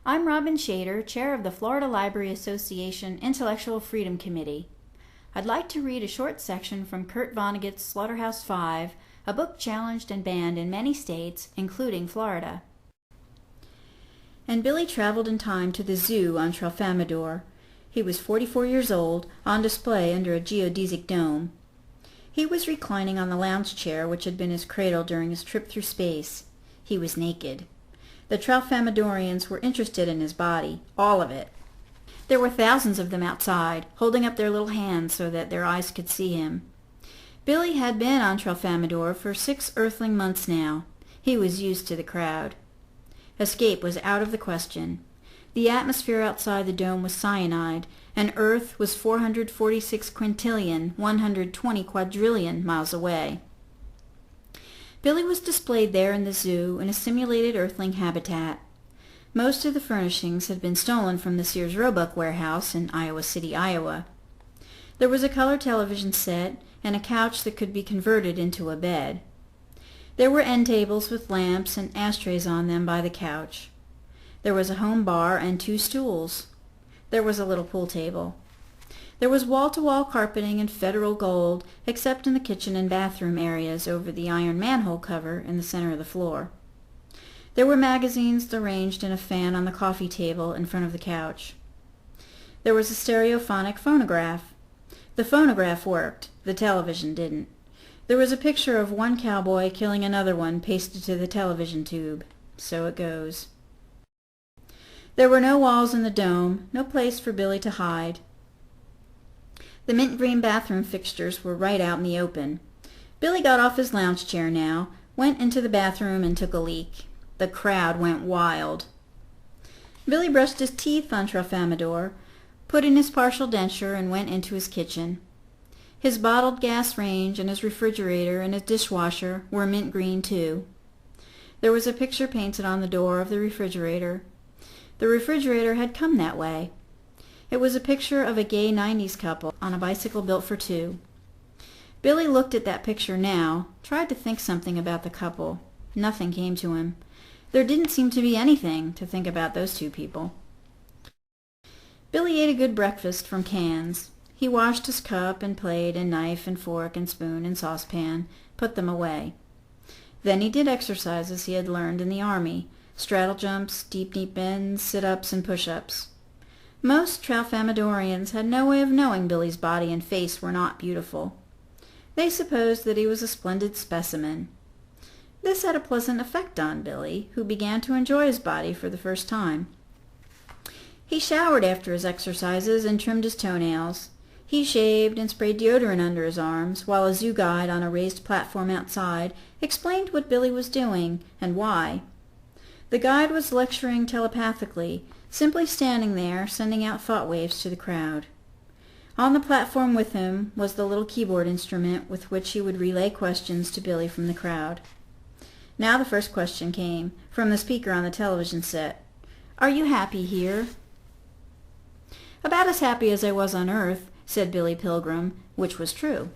I'm Robin Shader, Chair of the Florida Library Association Intellectual Freedom Committee. I'd like to read a short section from Kurt Vonnegut's Slaughterhouse-Five, a book challenged and banned in many states, including Florida. And Billy traveled in time to the zoo on Tralfamadore. He was 44 years old, on display under a geodesic dome. He was reclining on the lounge chair which had been his cradle during his trip through space. He was naked. The Tralfamadorians were interested in his body, all of it. There were thousands of them outside, holding up their little hands so that their eyes could see him. Billy had been on Tralfamadore for 6 earthling months now. He was used to the crowd. Escape was out of the question. The atmosphere outside the dome was cyanide, and Earth was 446 quintillion, 120 quadrillion miles away. Billy was displayed there in the zoo in a simulated earthling habitat. Most of the furnishings had been stolen from the Sears Roebuck warehouse in Iowa City, Iowa. There was a color television set and a couch that could be converted into a bed. There were end tables with lamps and ashtrays on them by the couch. There was a home bar and 2 stools. There was a little pool table. There was wall-to-wall carpeting in federal gold, except in the kitchen and bathroom areas over the iron manhole cover in the center of the floor. There were magazines arranged in a fan on the coffee table in front of the couch. There was a stereophonic phonograph. The phonograph worked. The television didn't. There was a picture of one cowboy killing another one pasted to the television tube. So it goes. There were no walls in the dome, no place for Billy to hide. The mint green bathroom fixtures were right out in the open. Billy got off his lounge chair now, went into the bathroom and took a leak. The crowd went wild. Billy brushed his teeth on Tralfamadore, put in his partial denture, and went into his kitchen. His bottled gas range and his refrigerator and his dishwasher were mint green too. There was a picture painted on the door of the refrigerator. The refrigerator had come that way. It was a picture of a gay 90s couple on a bicycle built for 2. Billy looked at that picture now, tried to think something about the couple. Nothing came to him. There didn't seem to be anything to think about those 2 people. Billy ate a good breakfast from cans. He washed his cup and plate and knife and fork and spoon and saucepan, put them away. Then he did exercises he had learned in the Army, straddle jumps, deep knee bends, sit-ups, and push-ups. Most Tralfamadorians had no way of knowing Billy's body and face were not beautiful. They supposed that he was a splendid specimen. This had a pleasant effect on Billy, who began to enjoy his body for the first time. He showered after his exercises and trimmed his toenails. He shaved and sprayed deodorant under his arms, while a zoo guide on a raised platform outside explained what Billy was doing and why. The guide was lecturing telepathically, simply standing there, sending out thought waves to the crowd. On the platform with him was the little keyboard instrument with which he would relay questions to Billy from the crowd. Now the first question came, from the speaker on the television set. "Are you happy here?" "About as happy as I was on Earth," said Billy Pilgrim, which was true.